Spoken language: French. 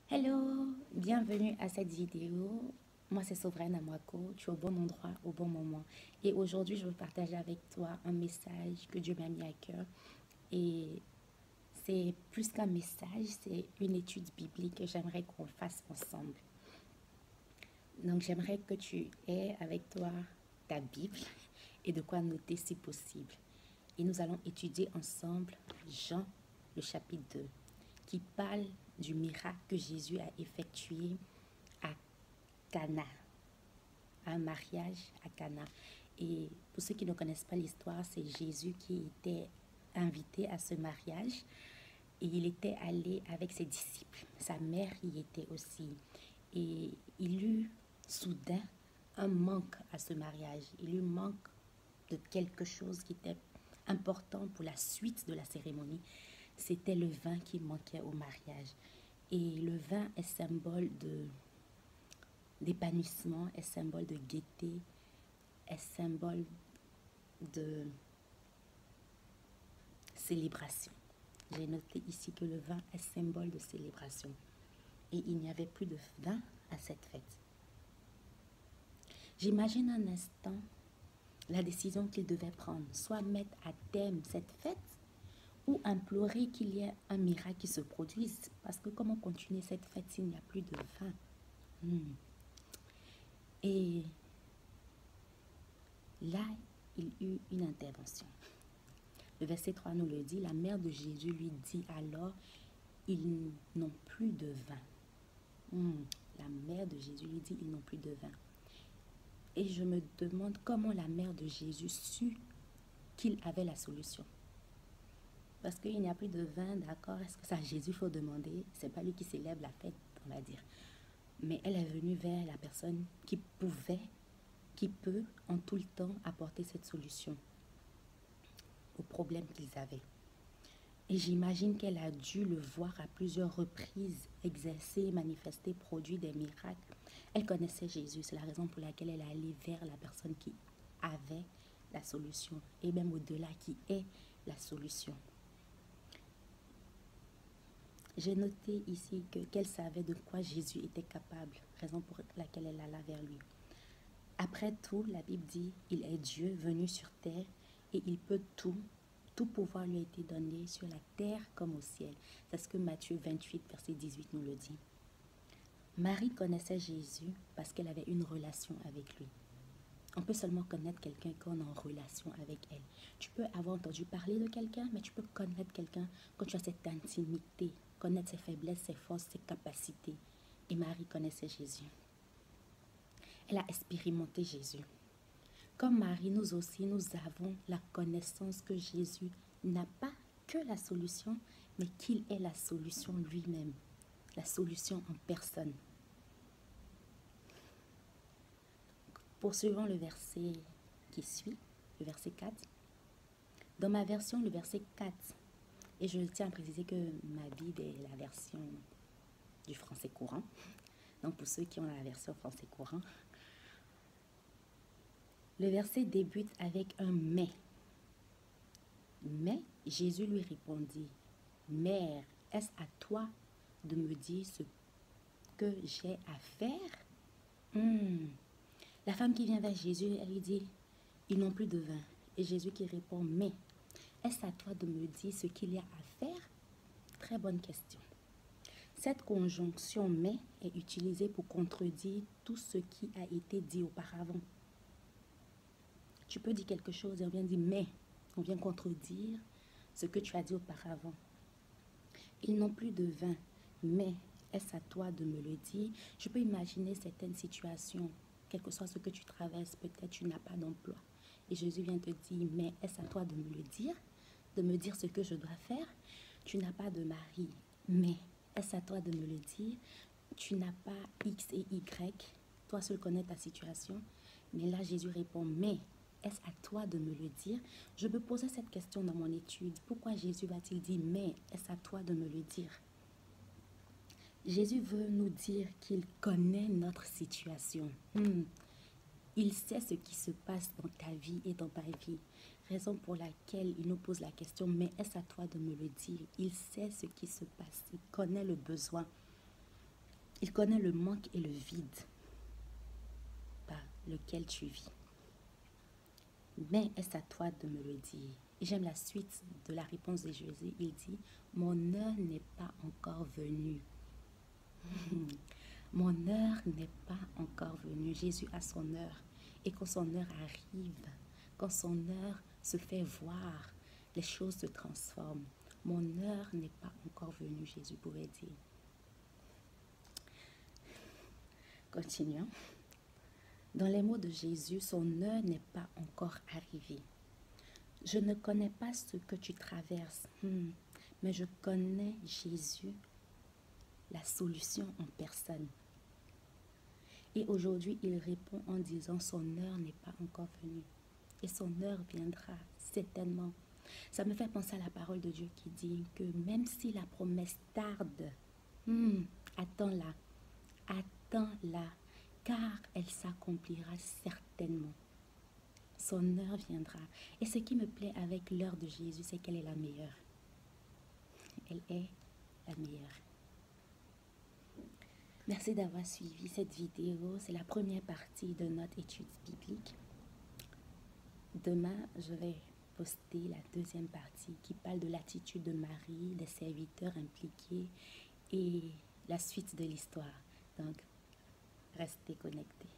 Hello, bienvenue à cette vidéo. Moi, c'est Souveraine Amwako. Tu es au bon endroit, au bon moment. Et aujourd'hui, je veux partager avec toi un message que Dieu m'a mis à cœur. Et c'est plus qu'un message, c'est une étude biblique que j'aimerais qu'on fasse ensemble. Donc, j'aimerais que tu aies avec toi ta Bible et de quoi noter si possible. Et nous allons étudier ensemble Jean, le chapitre 2, qui parle du miracle que Jésus a effectué à Cana, à un mariage à Cana. Et pour ceux qui ne connaissent pas l'histoire, c'est Jésus qui était invité à ce mariage et il était allé avec ses disciples. Sa mère y était aussi. Et il eut soudain un manque à ce mariage. Il eut manque de quelque chose qui était important pour la suite de la cérémonie. C'était le vin qui manquait au mariage. Et le vin est symbole d'épanouissement, est symbole de gaieté, est symbole de célébration. J'ai noté ici que le vin est symbole de célébration. Et il n'y avait plus de vin à cette fête. J'imagine un instant la décision qu'il devait prendre, soit mettre à terme cette fête ou implorer qu'il y ait un miracle qui se produise. Parce que comment continuer cette fête s'il n'y a plus de vin? Et là, il eut une intervention. Le verset 3 nous le dit, la mère de Jésus lui dit alors, ils n'ont plus de vin. La mère de Jésus lui dit, ils n'ont plus de vin. Et je me demande comment la mère de Jésus sut qu'il avait la solution. Parce qu'il n'y a plus de vin, d'accord, est-ce que ça Jésus faut demander? C'est pas lui qui célèbre la fête, on va dire. Mais elle est venue vers la personne qui peut en tout le temps apporter cette solution au problème qu'ils avaient. Et j'imagine qu'elle a dû le voir à plusieurs reprises, exercer, manifester, produire des miracles. Elle connaissait Jésus, c'est la raison pour laquelle elle est allée vers la personne qui avait la solution, et même au-delà, qui est la solution. J'ai noté ici qu'elle savait de quoi Jésus était capable, raison pour laquelle elle alla vers lui. Après tout, la Bible dit, il est Dieu venu sur terre et il peut tout. Tout pouvoir lui a été donné sur la terre comme au ciel. C'est ce que Matthieu 28, verset 18 nous le dit. Marie connaissait Jésus parce qu'elle avait une relation avec lui. On peut seulement connaître quelqu'un quand on est en relation avec elle. Tu peux avoir entendu parler de quelqu'un, mais tu peux connaître quelqu'un quand tu as cette intimité, connaître ses faiblesses, ses forces, ses capacités. Et Marie connaissait Jésus. Elle a expérimenté Jésus. Comme Marie, nous aussi, nous avons la connaissance que Jésus n'a pas que la solution, mais qu'il est la solution lui-même, la solution en personne. Poursuivons le verset qui suit, le verset 4. Dans ma version, le verset 4, et je tiens à préciser que ma Bible est la version du français courant. Donc pour ceux qui ont la version français courant, le verset débute avec un mais. Mais Jésus lui répondit, Mère, est-ce à toi de me dire ce que j'ai à faire? La femme qui vient vers Jésus, elle lui dit, ils n'ont plus de vin. Et Jésus qui répond, mais est-ce à toi de me dire ce qu'il y a à faire? Très bonne question. Cette conjonction mais est utilisée pour contredire tout ce qui a été dit auparavant. Tu peux dire quelque chose et on vient dire mais, on vient contredire ce que tu as dit auparavant. Ils n'ont plus de vin, mais est-ce à toi de me le dire? Je peux imaginer certaines situations, quel que soit ce que tu traverses, peut-être tu n'as pas d'emploi. Et Jésus vient te dire, mais est-ce à toi de me le dire? De me dire ce que je dois faire? Tu n'as pas de mari, mais est-ce à toi de me le dire? Tu n'as pas X et Y, toi seul connais ta situation. Mais là, Jésus répond, mais est-ce à toi de me le dire? Je me posais cette question dans mon étude. Pourquoi Jésus va-t-il dire, mais est-ce à toi de me le dire? Jésus veut nous dire qu'il connaît notre situation. Il sait ce qui se passe dans ta vie et dans ma vie. Raison pour laquelle il nous pose la question, mais est-ce à toi de me le dire? Il sait ce qui se passe, il connaît le besoin. Il connaît le manque et le vide par lequel tu vis. Mais est-ce à toi de me le dire? Et j'aime la suite de la réponse de Jésus. Il dit, mon heure n'est pas encore venue. Mon heure n'est pas encore venue. Jésus a son heure. Et quand son heure arrive, quand son heure se fait voir, les choses se transforment. Mon heure n'est pas encore venue, Jésus pouvait dire. Continuons. Dans les mots de Jésus, son heure n'est pas encore arrivée. Je ne connais pas ce que tu traverses, mais je connais Jésus, la solution en personne. Et aujourd'hui, il répond en disant, son heure n'est pas encore venue. Et son heure viendra certainement. Ça me fait penser à la parole de Dieu qui dit que même si la promesse tarde, attends-la, attends-la, car elle s'accomplira certainement. Son heure viendra. Et ce qui me plaît avec l'heure de Jésus, c'est qu'elle est la meilleure. Elle est la meilleure. Merci d'avoir suivi cette vidéo. C'est la première partie de notre étude biblique. Demain, je vais poster la deuxième partie qui parle de l'attitude de Marie, des serviteurs impliqués et la suite de l'histoire. Donc, restez connectés.